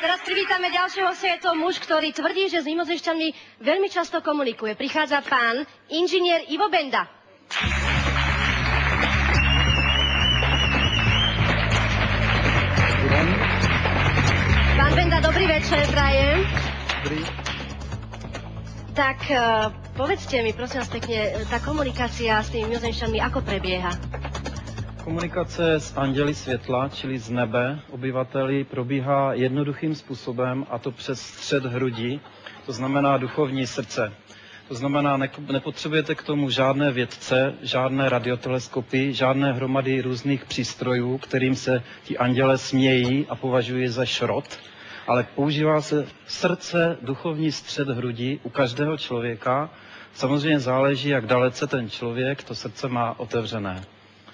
Teraz privítame ďalšieho hostia, je to muž, ktorý tvrdí, že s mimozemšťanmi veľmi často komunikuje. Prichádza pán inžinier Ivo Benda. Pán Benda, dobrý večer, prajem. Dobrý. Tak povedzte mi, prosím vás pekne, tá komunikácia s tými mimozemšťanmi ako prebieha? Komunikace s anděli světla, čili z nebe, obyvateli, probíhá jednoduchým způsobem, a to přes střed hrudi, to znamená duchovní srdce. To znamená, nepotřebujete k tomu žádné vědce, žádné radioteleskopy, žádné hromady různých přístrojů, kterým se ti anděle smějí a považují za šrot, ale používá se srdce, duchovní střed hrudi u každého člověka. Samozřejmě záleží, jak dalece ten člověk to srdce má otevřené.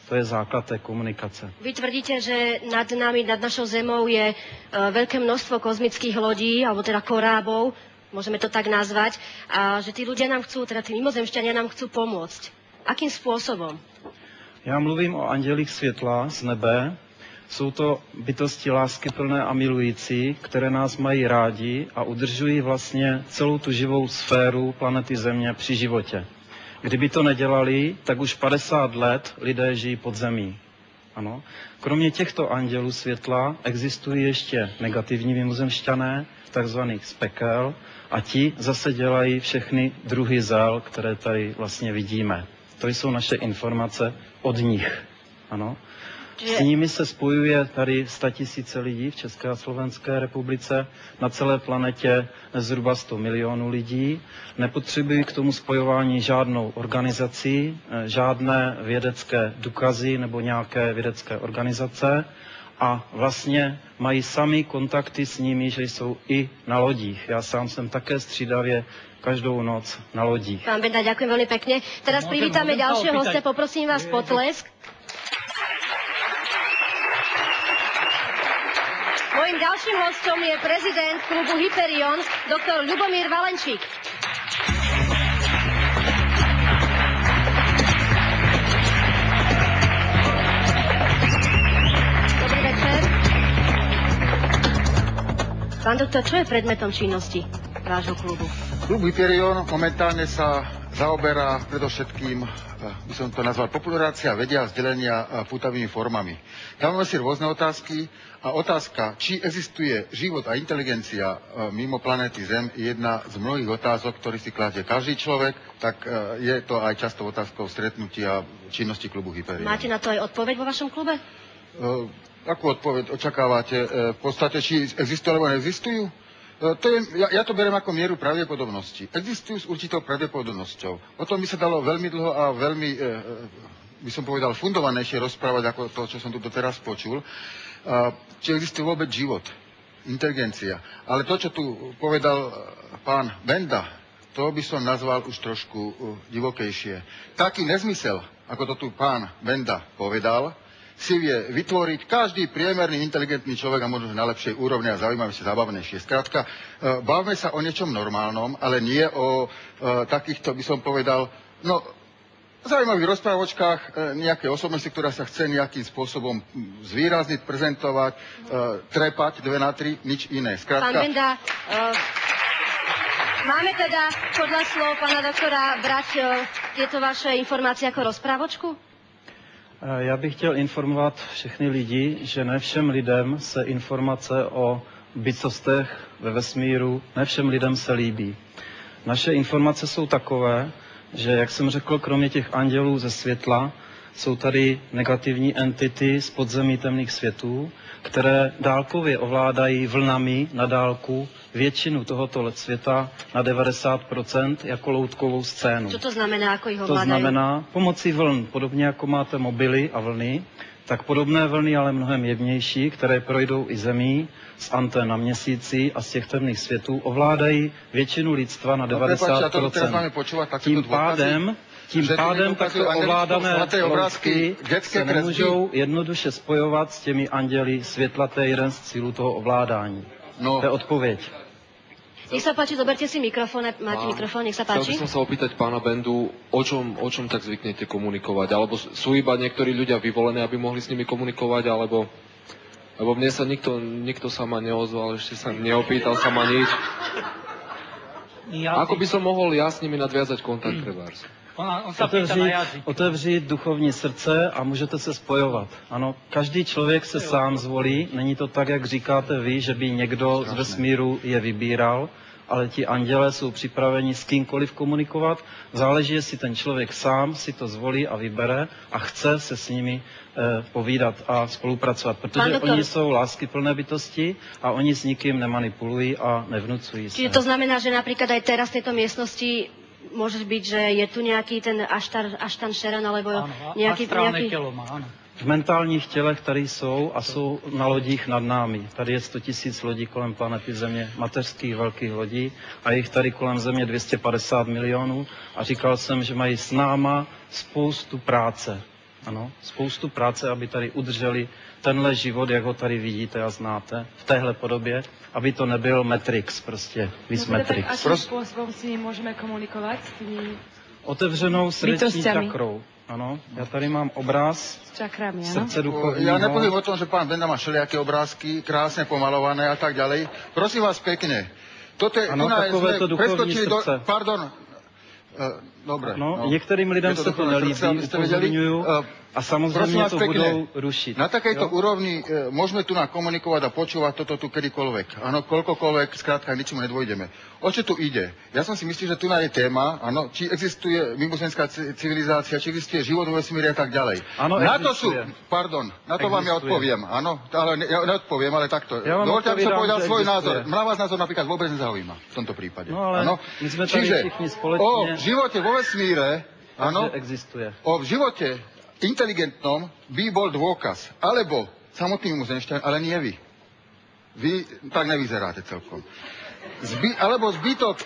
To je základ té komunikace. Vy tvrdíte, že nad nami, nad našou zemou je veľké množstvo kozmických lodí, alebo teda korábov, môžeme to tak nazvať, a že tí ľudia nám chcú, teda tí mimozemšťania nám chcú pomôcť. Akým spôsobom? Já mluvím o andělích světla z nebe. Jsou to bytosti láskyplné a milující, které nás mají rádi a udržují vlastně celou tu živou sféru planety Země při životě. Kdyby to nedělali, tak už 50 let lidé žijí pod zemí. Ano. Kromě těchto andělů světla existují ještě negativní mimozemšťané, takzvaných spekel, a ti zase dělají všechny druhy zel, které tady vlastně vidíme. To jsou naše informace od nich. Ano. S nimi se spojuje tady 100 000 lidí v České a Slovenské republice, na celé planetě zhruba 100 milionů lidí. Nepotřebují k tomu spojování žádnou organizaci, žádné vědecké důkazy nebo nějaké vědecké organizace a vlastně mají sami kontakty s nimi, že jsou i na lodích. Já sám jsem také střídavě každou noc na lodích. Pán Benda, ďakujem veľmi pekne. Teraz privítame ďalšieho hostia, poprosím vás potlesk. Mojím ďalším hostom je prezident klubu Hyperion, doktor Ľubomír Valenčík. Dobrý večer. Pán doktor, čo je predmetom činnosti vášho klubu? Klub Hyperion momentálne sa zaoberá predovšetkým, by som to nazval, popularácia vedia a vzdelenia pútavými formami. Dávame si rôzne otázky a otázka, či existuje život a inteligencia mimo planéty Zem, je jedna z mnohých otázok, ktorý si kladie každý človek, tak je to aj často otázkou stretnutia činnosti klubu Hyperion. Máte na to aj odpoveď vo vašom klube? Akú odpoveď očakávate? V podstate, či existujú alebo neexistujú? Ja to beriem ako mieru pravdepodobnosti. Existujú s určitou pravdepodobnosťou. O tom by sa dalo veľmi dlho a veľmi, by som povedal, fundovanejšie rozprávať ako to, čo som tu doteraz počul. Či existuje vôbec život, inteligencia. Ale to, čo tu povedal pán Benda, to by som nazval už trošku divokejšie. Taký nezmysel, ako to tu pán Benda povedal, si vie vytvoriť každý priemerný inteligentný človek a možno na lepšej úrovni a zaujímavejšie, zábavnejšie. Skrátka, bavme sa o niečom normálnom, ale nie o takýchto, by som povedal, no, zaujímavých rozprávočkách nejakej osobnosti, ktorá sa chce nejakým spôsobom zvýrazniť, prezentovať, trepať 2 na 3, nič iné. Skrátka... Pán Benda, máme teda podľa slov pána doktora brať tieto vaše informácie ako rozprávočku? Já bych chtěl informovat všechny lidi, že ne všem lidem se informace o bytostech ve vesmíru, ne všem lidem se líbí. Naše informace jsou takové, že, jak jsem řekl, kromě těch andělů ze světla, jsou tady negativní entity z podzemí temných světů, které dálkově ovládají vlnami na dálku většinu tohoto světa na 90% jako loutkovou scénu. Co to znamená, ako ich ovládajú? To znamená pomocí vln, podobně jako máte mobily a vlny, tak podobné vlny, ale mnohem jemnější, které projdou i zemí z antén na měsíci a z těch temných světů, ovládají většinu lidstva na 90%. Tím pádem takto ovládané loutky se nemůžou jednoduše spojovat s těmi anděli světla, to je jeden z cílů toho ovládání. No. To je odpověď. Nech sa páči, zoberte si mikrofón, máte mikrofón, nech sa páči. Chcel by som sa opýtať pána Bendu, o čom tak zvyknete komunikovať? Alebo sú iba niektorí ľudia vyvolení, aby mohli s nimi komunikovať, alebo Lebo mne sa nikto sa ma neozval, ešte sa neopýtal sa ma nič. Ako by som mohol ja s nimi nadviazať kontakt trebárs? On sa pýta na jazyk. Otevřít duchovní srdce a můžete se spojovat. Ano, každý člověk se sám zvolí, není to tak, jak říkáte vy, že by někdo z vesmíru je vybíral, ale ti andělé jsou připraveni s kýmkoliv komunikovat. Záleží, jestli ten člověk sám si to zvolí a vybere a chce se s nimi povídat a spolupracovat, protože oni jsou láskyplné bytosti a oni s nikým nemanipulují a nevnucují se. Čiže to znamená, že napríklad aj teraz v tejto miestnosti môže byť, že je tu nejaký ten Aštan Šeran, alebo nejaký... Telo má, áno. V mentálních tělech tady jsou a jsou na lodích nad námi. Tady je 100 000 lodí kolem planety Země, mateřských velkých lodí a jich tady kolem Země 250 milionů a říkal jsem, že mají s náma spoustu práce. Ano, spoustu práce, aby tady udrželi tenhle život, jak ho tady vidíte a znáte, v téhle podobě, aby to nebyl Matrix, prostě, vis Matrix. Akým spôsobom s nimi môžeme komunikovať? S tými otevřenou srdeční bytostiami. čakrou. Ano, já tady mám obraz čakrami, áno? srdce duchovního. Ja nepoviem o tom, že pán Benda má všelijaké obrázky, krásne pomalované a tak ďalej. Prosím vás pekne. Toto je, ano, takovéto duchovní srdce. Pardon. Dobre. No, některým lidem se to nelíbí, upozorňuju, a samozřejmě to budou rušiť. Na takejto úrovni môžeme tu komunikovať a počúvať toto tu kedykoľvek. Áno, koľkokoľvek, skrátka, ničomu nedvojdeme. O čo tu ide? Ja som si myslel, že tu je téma, áno, či existuje mimozemská civilizácia, či existuje život vo vesmíre a tak ďalej. Áno, na to sú, pardon, na to vám ja odpoviem, áno, ale ja neodpoviem, ale takto. Dovoľte, aby som povedal svoj názor. Mňa vás názor napríklad vôbec nezaujíma v tomto prípade. No ale my sme tady všichni spoločne. O živote vo vesmíre, áno, existuje. O živote inteligentnom by bol dôkaz. Alebo samotný mimozemšťan, ale nie vy. Vy tak nevyzeráte celkom. Alebo zbytok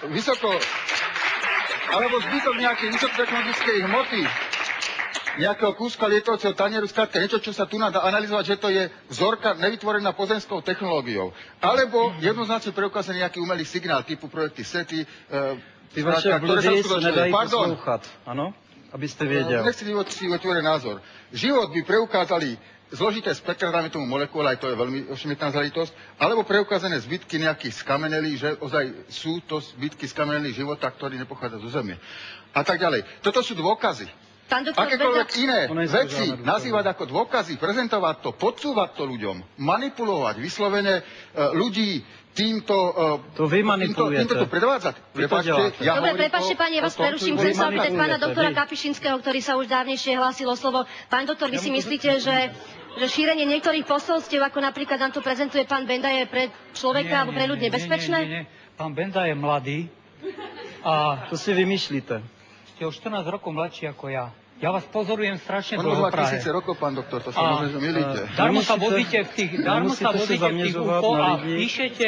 nejakej vysokotechnologickej hmoty, nejakého kúska lietajúceho tanieru, skrátka niečo, čo sa tu dá analyzovať, že to je vzorka nevytvorená pozemskou technológiou. Alebo jednoznačne preukázaný nejaký umelý signál typu projekty SETI, ty vaše blúdy sa nedají poslúchať, áno? Aby ste vedel. Nechci si vytvoriť názor. Život by preukázali zložité spektra, dáme tomu molekúly, aj to je veľmi ošemetná záležitosť, alebo preukázané zbytky nejakých skamenelí, že ozaj sú to zbytky skamenelí života, ktorý nepochádza zo Zeme. A tak ďalej. Toto sú dôkazy. Akékoľvek iné veci nazývať ako dôkazy, prezentovať to, podsúvať to ľuďom, manipulovať, vyslovene ľudí týmto to predvádzať. Dobre, prepáčte, pani, ja vás preruším. Chcem sa opýtať pána doktora Kapišinského, ktorý sa už dávnejšie hlásil o slovo. Pán doktor, vy si myslíte, že šírenie niektorých posolstiev, ako napríklad nám to prezentuje pán Benda, je pre človeka alebo pre ľud nebezpečné? Nie. Pán Benda je mladý a... To si vymýšlite. Ste o 14 rokov mladší ako ja. Ja vás pozorujem strašne dlho v On Prahe. má 1000 rokov, pán doktor, to sa možno milíte. Darmo sa vozíte v tých UFO a píšete,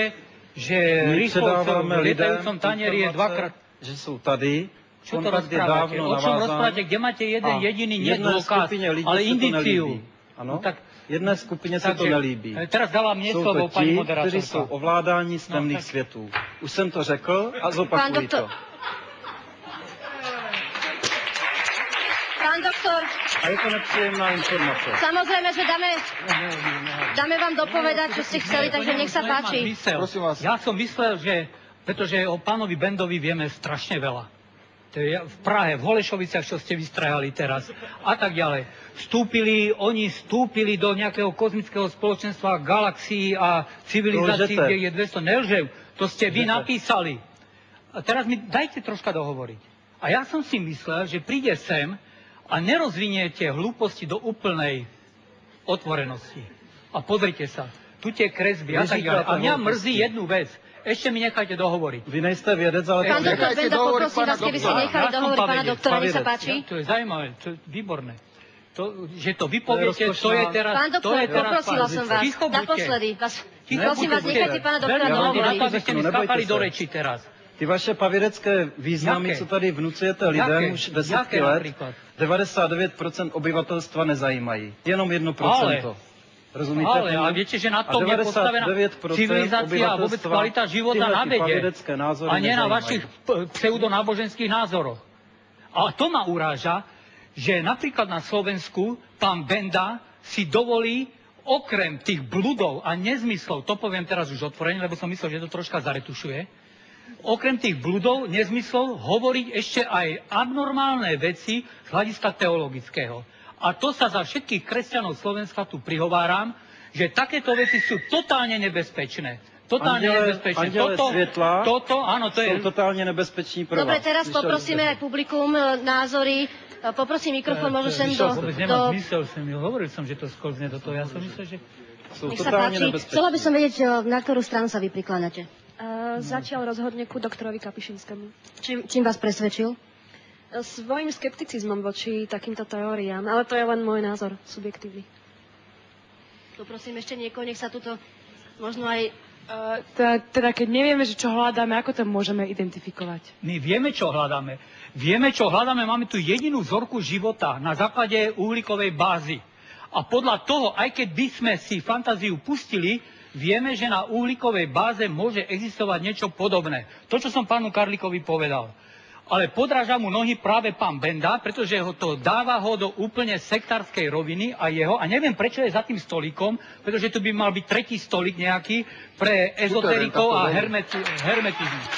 že rýchlo v lietajúcom tanieri je dvakrát... Že sú tady. Čo to rozprávate? O čom rozprávate? Kde máte jeden jediný nedôkaz, ale indíciu? Ano, tak jedné skupině se to nelíbí. Teraz dala mne slovo pani moderátorka. Kteří jsou ovládáni z temných světů. Už jsem to řekl a zopakuji to. Pán doktor. A je to nepříjemná informace. Samozrejme, že dáme vám dopovedať, čo ste chceli, takže nech sa páči. Ja som myslel, že, pretože o pánovi Bendovi vieme strašne veľa. To je v Prahe, v Holešoviciach, čo ste vystrajali teraz a tak ďalej. Oni vstúpili do nejakého kozmického spoločenstva galaxií a civilizácií, kde je 200. Nelžev, to ste vy napísali. A teraz mi dajte troška dohovoriť. A ja som si myslel, že príde sem a nerozviniete hlúposti do úplnej otvorenosti. A pozrite sa, tu tie kresby a tak ďalej. A mňa mrzí jednu vec. Ešte mi nechajte dohovoriť. Vy nejste vědec, ale... Pán doktor Benda, poprosím vás, keby ste nechali dohovoriť pána doktora, nech sa páči. To je zaujímavé, to je výborné. Že to vypoviete, to je teraz... Pán doktor, poprosila som vás, naposledy. Prosím vás, nechajte pána doktora dohovoriť. Aby ste mi skákali do reči teraz. Ty vaše pavědecké významy, co tady vnucujete lidem už desítky let, 99% obyvatelstva nezajímají. Jenom 1%. Rozumíte? Ale viete, že na tom je postavená civilizácia a vôbec kvalita života na vede. A nie na vašich pseudonáboženských názoroch. A to ma uráža, že napríklad na Slovensku pán Benda si dovolí okrem tých bludov a nezmyslov, to poviem teraz už otvorene, lebo som myslel, že to troška zaretušuje, okrem tých bludov, nezmyslov, hovoriť ešte aj abnormálne veci z hľadiska teologického. A to sa za všetkých kresťanov Slovenska tu prihováram, že takéto veci sú totálne nebezpečné. Totálne nebezpečné. Áno, to je... Sú totálne nebezpeční pro vás. Dobre, teraz poprosíme aj publikum názory. Poprosím mikrofón, možno sem do... Vôbec nemám zmysel, hovoril som, že to sklzne do toho. Ja som myslel, že... Nech sa páči. Chcela by som vedieť, na ktorú stranu sa vy prikláňate. Zatiaľ rozhodne ku doktorovi Kapišinskému. Čím vás presvedčil? Svojím skepticizmom voči takýmto teóriám, ale to je len môj názor, subjektívny. Poprosím ešte niekoho, nech sa tuto možno aj... Teda keď nevieme, že čo hľadáme, ako to môžeme identifikovať? My vieme, čo hľadáme. Máme tu jedinú vzorku života na základe uhlíkovej bázy. A podľa toho, aj keď by sme si fantáziu pustili, vieme, že na uhlíkovej báze môže existovať niečo podobné. To, čo som pánu Karlíkovi povedal. Ale podráža mu nohy práve pán Benda, pretože ho to dáva do úplne sektárskej roviny a neviem, prečo je za tým stolíkom, pretože tu by mal byť tretí stolík nejaký pre ezoterikov a hermetizmus.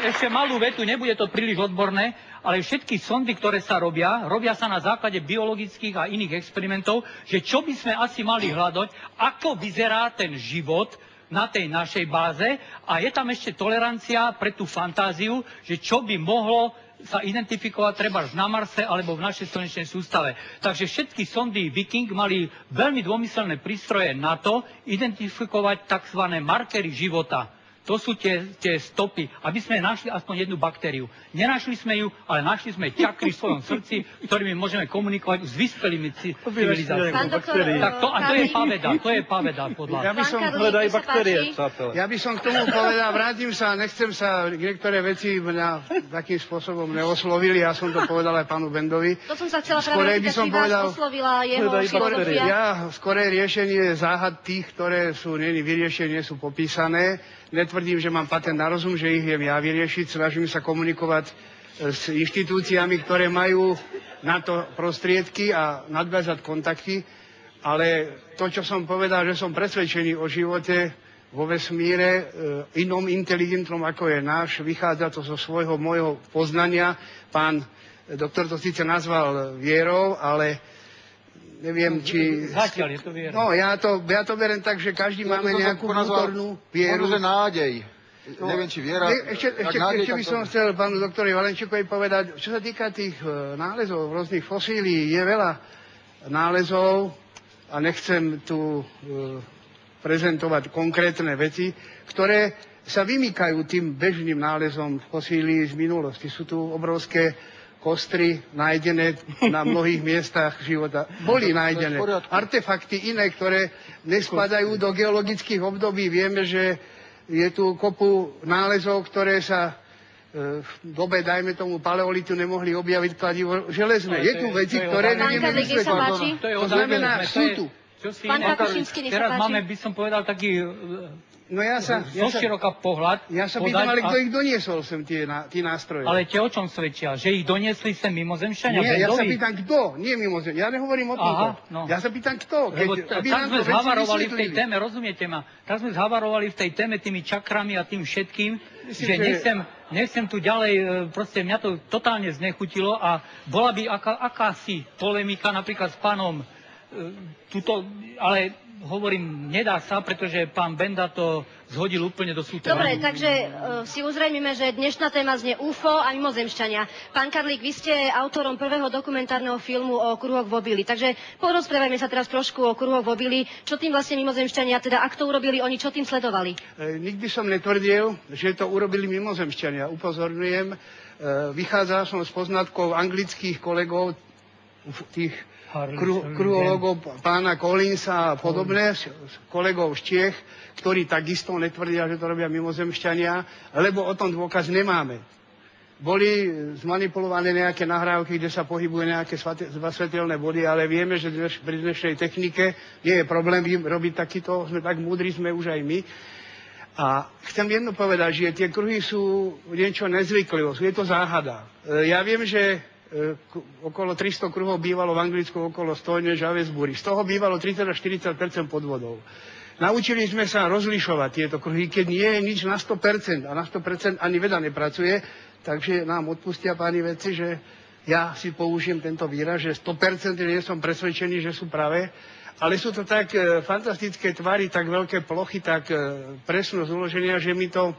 Ešte malú vetu, nebude to príliš odborné, ale všetky sondy, ktoré sa robia sa na základe biologických a iných experimentov, že čo by sme asi mali hľadať, ako vyzerá ten život na tej našej báze a je tam ešte tolerancia pre tú fantáziu, že čo by mohlo sa identifikovať treba na Marse alebo v našej slnečnej sústave. Takže všetky sondy Viking mali veľmi dômyselné prístroje na to identifikovať tzv. Markery života. To sú tie stopy, aby sme našli aspoň jednu baktériu. Nenašli sme ju, ale našli sme čakry v svojom srdci, ktorými môžeme komunikovať s vyspelými civilizáciami. To je paveda podľa. Ja by som hľadal aj baktérie, přátelé. Ja by som k tomu povedal, vrátim sa, nechcem sa, niektoré veci mňa takým spôsobom neoslovili, ja som to povedal aj pánu Bendovi. To som sa chcela práve opýtať, či vás oslovila jeho filozofia. Ja skorej riešenie záhad tých, ktoré sú vyriešenie, sú popísané. Netvrdím, že mám patent na rozum, že ich viem ja vyriešiť. Snažím sa komunikovať s inštitúciami, ktoré majú na to prostriedky a nadviazať kontakty. Ale to, čo som povedal, že som presvedčený o živote vo vesmíre, inom inteligentnom ako je náš, vychádza to zo svojho môjho poznania. Pán doktor to síce nazval vierou, ale neviem, či... Zatiaľ je to viera. No, ja to beriem tak, že každý máme nejakú vnútornú vieru. Možno nádej. Neviem, či viera... Ešte by som chcel pánu doktorovi Valenčíkovi povedať, čo sa týka tých nálezov, rôznych fosílií, je veľa nálezov a nechcem tu prezentovať konkrétne veci, ktoré sa vymykajú tým bežným nálezom fosílií z minulosti. Sú tu obrovské kostry nájdené na mnohých miestach života. Boli nájdené artefakty iné, ktoré nespadajú do geologických období. Vieme, že je tu kopu nálezov, ktoré sa v dobe, dajme tomu, paleolitu nemohli objaviť kladivo železné. Je tu veci, ktoré nevieme vysvetliť. To znamená, sú tu. Pán Kapišinsky, nech sa páči. Teraz máme, by som povedal, taký zoširoka pohľad. Ja sa pýtam, ale kto ich doniesol sem tie nástroje? Ale tie o čom svedčia? Že ich doniesli sem mimozemšťania? Nie, ja sa pýtam kto, nie mimozemšťania. Ja nehovorím o tomto. Ja sa pýtam kto. Lebo tak sme zhavarovali v tej téme, rozumiete ma? Tak sme zhavarovali v tej téme tými čakrami a tým všetkým, že nechcem tu ďalej, proste mňa to totálne znechutilo a bola by akási polemika napríklad s pánom ale hovorím, nedá sa, pretože pán Benda to zhodil úplne do súteľa. Dobre, takže si uzrejmime, že dnešná téma znie UFO a mimozemšťania. Pán Karlík, vy ste autorom prvého dokumentárneho filmu o kruhoch v obili, takže porozprávajme sa teraz trošku o kruhoch v obili. Čo tým vlastne mimozemšťania, teda ak to urobili oni, čo tým sledovali? Nikdy som netvrdil, že to urobili mimozemšťania. Upozorňujem, vychádzal som z poznatkov anglických kolegov, tých kruhologov pána Collinsa a podobné, kolegov z Čiech, ktorí takisto netvrdia, že to robia mimozemšťania, lebo o tom dôkaz nemáme. Boli zmanipulované nejaké nahrávky, kde sa pohybujú nejaké svetelné body, ale vieme, že pri dnešnej technike nie je problém robiť takýto, sme tak múdri, sme už aj my. A chcem jedno povedať, že tie kruhy sú niečo nezvyklého, je to záhada. Ja viem, že okolo 300 kruhov bývalo v Anglicku, okolo Stonehenge a Westbury. Z toho bývalo 30-40% podvodov. Naučili sme sa rozlišovať tieto kruhy, keď nie je nič na 100% a na 100% ani veda nepracuje, takže nám odpustia páni vedci, že ja si použijem tento výraz, že 100% nie som presvedčený, že sú pravé, ale sú to tak fantastické tvary, tak veľké plochy, tak presnosť uloženia, že mi to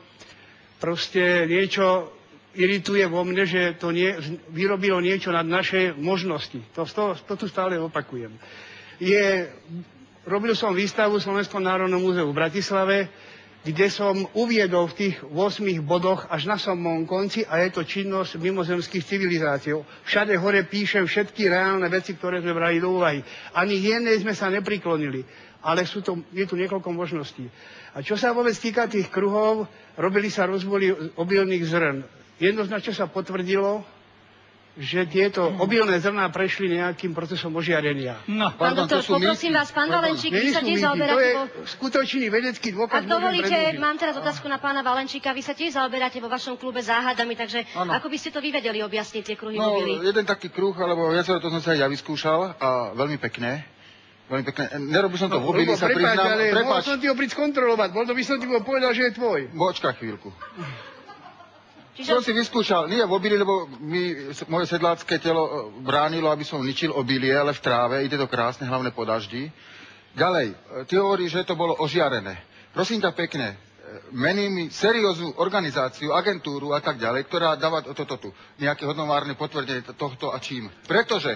proste niečo irituje vo mne, že to vyrobilo niečo nad naše možnosti. To tu stále opakujem. Robil som výstavu v Slovenskom národnom múzeu v Bratislave, kde som uviedol v tých 8 bodoch až na samom konci a je to činnosť mimozemských civilizácií. Všade hore píšem všetky reálne veci, ktoré sme brali do úvahy. Ani jednej sme sa nepriklonili, ale je tu niekoľko možností. A čo sa vôbec týka tých kruhov, robili sa rozbory obilných zrn. Jednoznačne sa potvrdilo, že tieto obilné zrná prešli nejakým procesom ožiarenia. No. Pán doktor, poprosím vás, pán Valenčík, vy sa tiež zaoberáte... To je skutočný vedecký dôkaz. Ak dovolíte, mám teraz otázku na pána Valenčíka. Vy sa tiež zaoberáte vo vašom klube záhadami, takže ako by ste to vy vedeli objasniť, tie kruhy mobily? Jeden taký kruh, alebo viacero, to som sa aj ja vyskúšal a veľmi pekné. Veľmi pekné. Nerobil som to v obili, sa priznám. Ale mohol som ti ho prísť kontrolovať, bol to by som ti povedal, že je tvoj. Počkaj chvíľku. Som si vyskúšal, nie v obili, lebo moje sedlácké telo bránilo, aby som ničil obilie, ale v tráve, ide to krásne, hlavne po daždi. Ďalej, ty hovoríš, že to bolo ožiarené. Prosím ťa pekne, mení mi serióznu organizáciu, agentúru a tak ďalej, ktorá dáva toto tu, nejaké hodnovárne potvrdenie tohto a čím. Pretože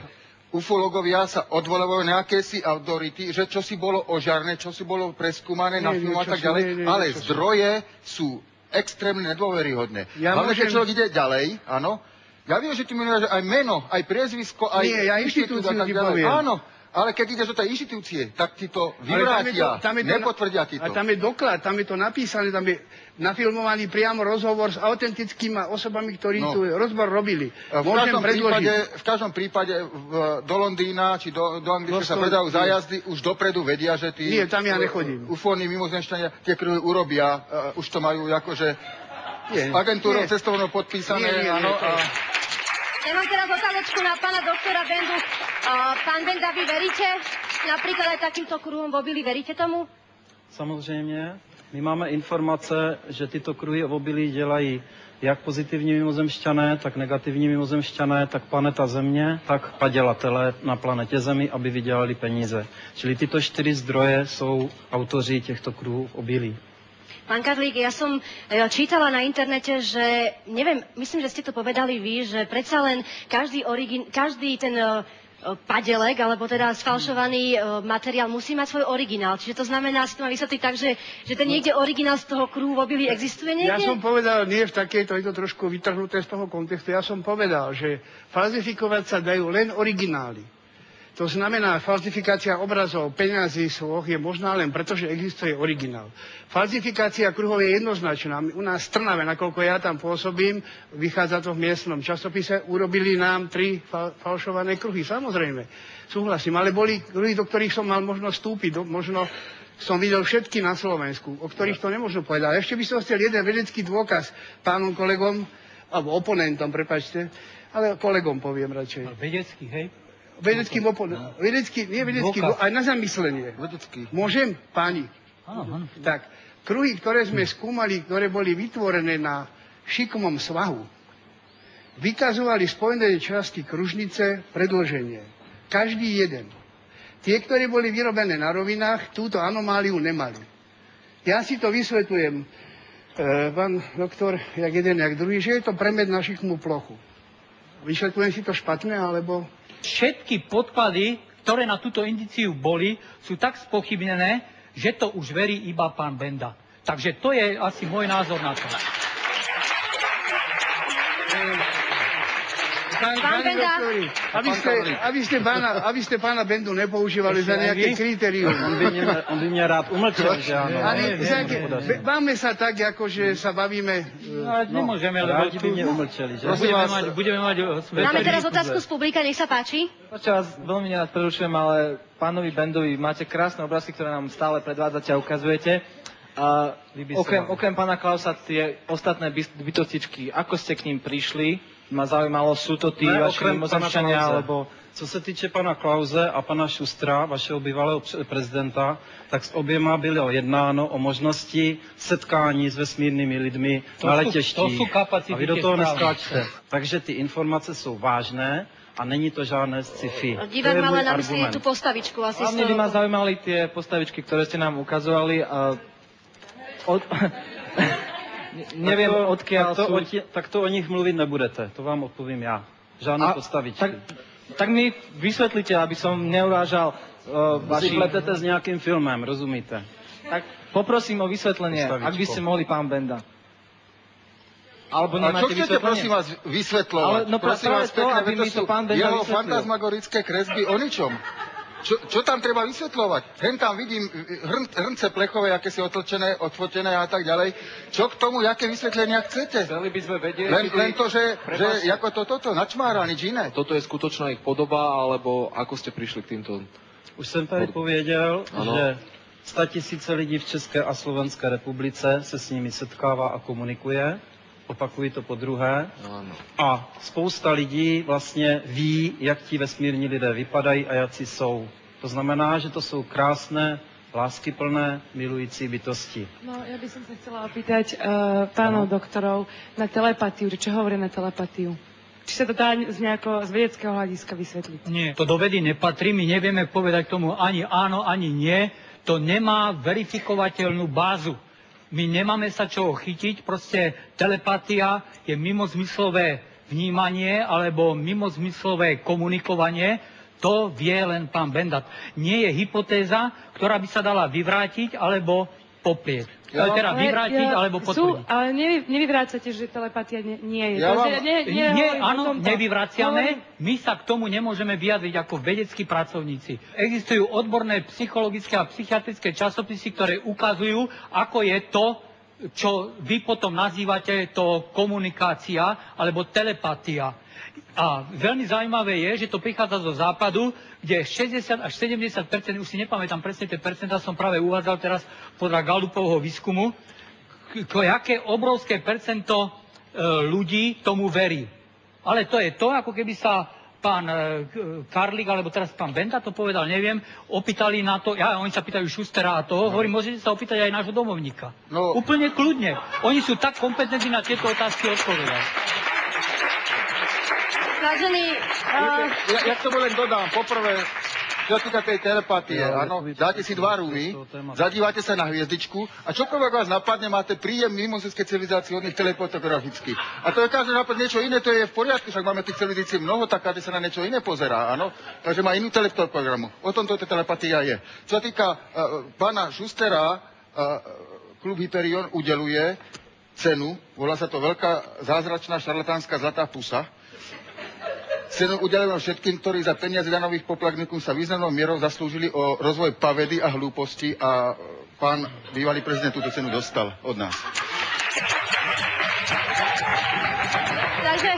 ufologovia sa odvolávajú nejaké si autority, že čo si bolo ožiarné, čo si bolo preskúmané na filmu a tak ďalej, ale zdroje sú extrémne nedôveryhodné. Hlavne, keď človek ide ďalej, áno. Ja viem, že ty mi aj meno, aj priezvisko, aj... Nie, ja inštitúciu ti poviem. Áno, ale keď ideš do tej inštitúcie, tak ti to vyvrátia, nepotvrdia ti to. A tam je doklad, tam je to napísané, tam je nafilmovaný priamo rozhovor s autentickými osobami, ktorí tu rozbor robili. Môžem predložiť. V každom prípade do Londýna či do Anglie sa predajú zájazdy, už dopredu vedia, že tí... Nie, tam ja nechodím. Ufóni mimozemšťania tie kruhy urobia, už to majú akože s agentúrou cestovnou podpísané, áno. Ja mám teraz otázočku na pána doktora Bendu. Pán Benda, vy veríte napríklad aj takýmto kruhom v obili? Veríte tomu? Samozřejmě. My máme informace, že tyto kruhy v obilí dělají jak pozitivní mimozemšťané, tak negativní mimozemšťané, tak planeta Země, tak padělatelé na planetě Zemi, aby vydělali peníze. Čili tyto 4 zdroje jsou autoři těchto kruhů v obilí. Pán Karlík, ja som čítala na internete, že, neviem, myslím, že ste to povedali vy, že predsa len každý ten padelek, alebo teda sfalšovaný materiál musí mať svoj originál. Čiže to znamená, si to má vysvetliť tak, že ten niekde originál z toho kruhu v obili existuje niekde? Ja som povedal, nie v takejto, je to trošku vytrhnuté z toho kontextu, ja som povedal, že falzifikovať sa dajú len originály. To znamená, falzifikácia obrazov, peňazí, sloh je možná len preto, že existuje originál. Falzifikácia kruhov je jednoznačná. U nás v Trnave, nakoľko ja tam pôsobím, vychádza to v miestnom časopise, urobili nám 3 falšované kruhy. Samozrejme, súhlasím, ale boli kruhy, do ktorých som mal možnosť vstúpiť, možno som videl všetky na Slovensku, o ktorých to nemôžem povedať. A ešte by som chcel jeden vedecký dôkaz pánom kolegom, alebo oponentom, prepáčte, ale kolegom poviem radšej. Vedecký, hej? Vedeckým oponentom. Nie vedecký, aj na zamyslenie. Vedecký. Môžem, páni? Áno. Tak, kruhy, ktoré sme skúmali, ktoré boli vytvorené na šikomom svahu, vykazovali spojené časti kružnice predĺženie. Každý jeden. Tie, ktoré boli vyrobené na rovinách, túto anomáliu nemali. Ja si to vysvetľujem, pán doktor, jak jeden, jak druhý, že je to premed na šikmú plochu. Vysvetľujem si to špatné, alebo... Všetky podklady, ktoré na túto indíciu boli, sú tak spochybnené, že to už verí iba pán Benda. Takže to je asi môj názor na to. Pán Benda, aby ste pána Bendu nepoužívali za nejaké kritérium. On by mě rád umlčel, že áno. Máme sa tak, ako že sa bavíme... Ale nemôžeme, lebo Rádi by mňa umlčeli, že? budeme mať... máme teraz otázku z publika, nech sa páči. Počkaj, vás veľmi nerad prerušujem, ale pánovi Bendovi máte krásne obrázky, ktoré nám stále predvádzate a ukazujete. A okrem pána Klausa, tie ostatné bytostičky, ako ste k ním prišli? Ma zaujímalo, sú to tí vaši mimozemšťania, alebo... Co se týče pana Klause a pana Šustra, vašeho bývalého prezidenta, tak s oběma bylo jednáno o možnosti setkání s vesmírnými lidmi na letištích. A vy do toho neskáčte. Takže ty informace jsou vážné a není to žádné sci-fi. Divák má len na mysli tú postavičku asi. Hlavne by ma zaujímali tie postavičky, ktoré ste nám ukazovali. Neviem, odkiaľ sú... Tak to o nich mluvit nebudete, to vám odpovím já. Žádné postavičky. Tak mi vysvetlite, aby som neurážal vaši... Pletete s nejakým filmem, rozumíte? Tak poprosím o vysvetlenie, ak by ste mohli, pán Benda. Alebo nemáte vysvetlenie? A čo chcete, prosím vás, vysvetľovať? Ale, prosím vás, pekne, aby mi to pán Benda jeho fantasmagorické kresby o ničom. Čo tam treba vysvetľovať? Hen tam vidím hrnce plechové, aké si odfotené a tak ďalej. Čo k tomu, jaké vysvetlenia chcete? Chceli by sme vedieť... Len to, že ako toto načmára, nič iné. Toto je skutočná ich podoba, alebo ako ste prišli k týmto... Už jsem tady pověděl, že 100 000 lidí v České a Slovenské republice se s nimi setkává a komunikuje. Opakuji to podruhé. A spousta lidí vlastně ví, jak ti vesmírní lidé vypadají a jací jsou. To znamená, že to jsou krásné, láskyplné, milující bytosti. No, ja by som sa chcela opýtať pánov doktorov na telepatiu, čo hovorí na telepatiu. Či sa to dá z vedeckého hľadiska vysvetliť? Nie, to do vedy nepatrí, my nevieme povedať tomu ani áno, ani nie. To nemá verifikovateľnú bázu. My nemáme sa čoho chytiť, proste telepatia je mimozmyslové vnímanie alebo mimozmyslové komunikovanie, to vie len pán Benda. Nie je hypotéza, ktorá by sa dala vyvrátiť alebo poprieť. Teda vyvrátiť alebo potvrdiť. Ale nevyvrácate, že telepatia nie je. Áno, nevyvraciame. My sa k tomu nemôžeme vyjadriť ako vedeckí pracovníci. Existujú odborné psychologické a psychiatrické časopisy, ktoré ukazujú, ako je to, čo vy potom nazývate to komunikácia alebo telepatia. A veľmi zaujímavé je, že to prichádza zo západu, kde 60 až 70%, už si nepamätám presne tie percentá, som práve uvádzal teraz podľa Gallupovho výskumu, aké obrovské percento ľudí tomu verí. Ale to je to, ako keby sa pán Karlík, alebo teraz pán Benda to povedal, neviem, opýtali na to, oni sa pýtajú Šustera a toho, hovorím, môžete sa opýtať aj nášho domovníka. No. Úplne kľudne. Oni sú tak kompetentní na tieto otázky odpovedať. Ja k tomu len dodám. Poprvé, čo týka tej telepatie, áno, dáte si 2 rúmy, zadívate sa na hviezdičku a čokoľvek vás napadne, máte príjem mimozemskej civilizácie od nich telefotograficky. A to je každý nápad niečo iné, to je v poriadku, však máme tých civilizácií mnoho, tak každý sa na niečo iné pozerá, áno. Takže má inú teleprogramu. O tom toto telepatia je. Čo týka pána Šustera, klub Hyperion udeluje cenu, volá sa to Veľká zázračná šarlatánska zlatá pusa. Cenu udelujem všetkým, ktorí za peniaze daňových poplatníkov sa významnou mierou zaslúžili o rozvoj pavedy a hlúposti a pán bývalý prezident túto cenu dostal od nás. Takže,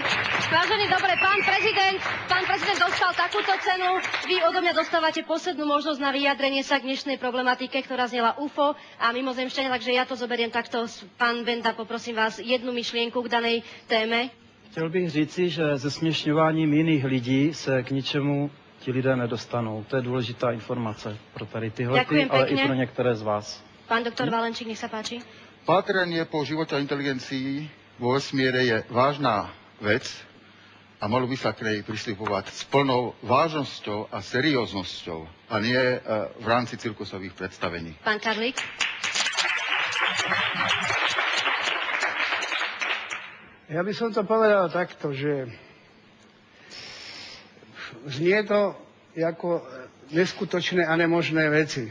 vážený, dobre, pán prezident dostal takúto cenu. Vy odo mňa dostávate poslednú možnosť na vyjadrenie sa k dnešnej problematike, ktorá znela UFO a mimozemšťania, takže ja to zoberiem takto. Pán Benda, poprosím vás jednu myšlienku k danej téme. Chtěl bych říci, že zesměšňováním jiných lidí se k ničemu ti lidé nedostanou. To je důležitá informace pro tady tyhle, ale i pro některé z vás. Pán doktor Valenčík, nech sa páči. Pátranie po živote a inteligencii vo vesmíre je vážna vec a malo by sa k nej pristupovať s plnou vážnosťou a serióznosťou a nie v rámci cirkusových predstavení. Pán Karlík. Ja by som to povedal takto, že znie to ako neskutočné a nemožné veci.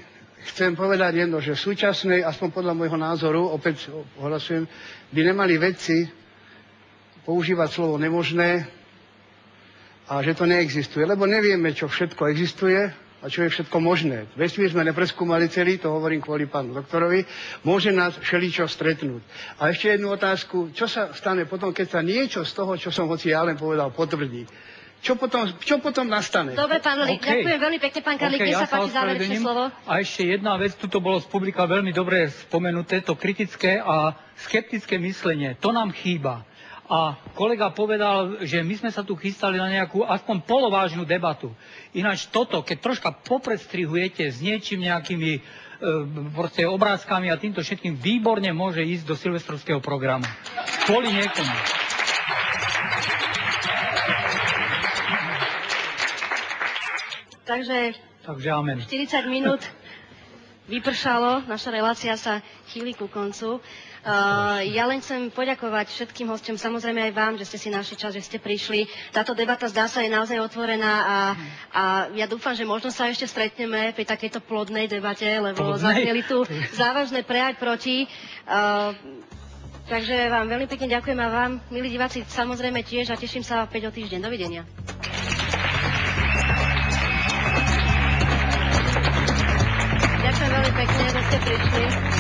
Chcem povedať jedno, že v súčasnej, aspoň podľa môjho názoru, opäť ohlasujem, by nemali vedci používať slovo nemožné a že to neexistuje, lebo nevieme, čo všetko existuje a čo je všetko možné. Vesmír sme nepreskúmali celý, to hovorím kvôli pánu doktorovi, môže nás všeličo stretnúť. A ešte jednu otázku, čo sa stane potom, keď sa niečo z toho, čo som hoci ja len povedal, potvrdí? čo potom nastane? Dobre, pán Lelík, ďakujem veľmi pekne, pán Karlík, nech sa páči záverečné slovo. A ešte jedna vec, tuto bolo z publika veľmi dobre spomenuté, to kritické a skeptické myslenie, to nám chýba. A kolega povedal, že my sme sa tu chystali na nejakú aspoň polovážnu debatu. Ináč toto, keď troška popredstrihujete s niečím nejakými proste obrázkami a týmto všetkým výborne môže ísť do silvestrovského programu. Kvôli niekomu. Takže amen. 40 minút vypršalo, naša relácia sa chýli ku koncu. Ja len chcem poďakovať všetkým hosťom, samozrejme aj vám, že ste si našli čas, že ste prišli. Táto debata zdá sa je naozaj otvorená a ja dúfam, že možno sa ešte stretneme pri takejto plodnej debate, lebo zazneli tu závažné pre aj proti. Takže vám veľmi pekne ďakujem a vám, milí diváci, samozrejme tiež a teším sa opäť o týždeň. Dovidenia. Ďakujem veľmi pekne, že ste prišli.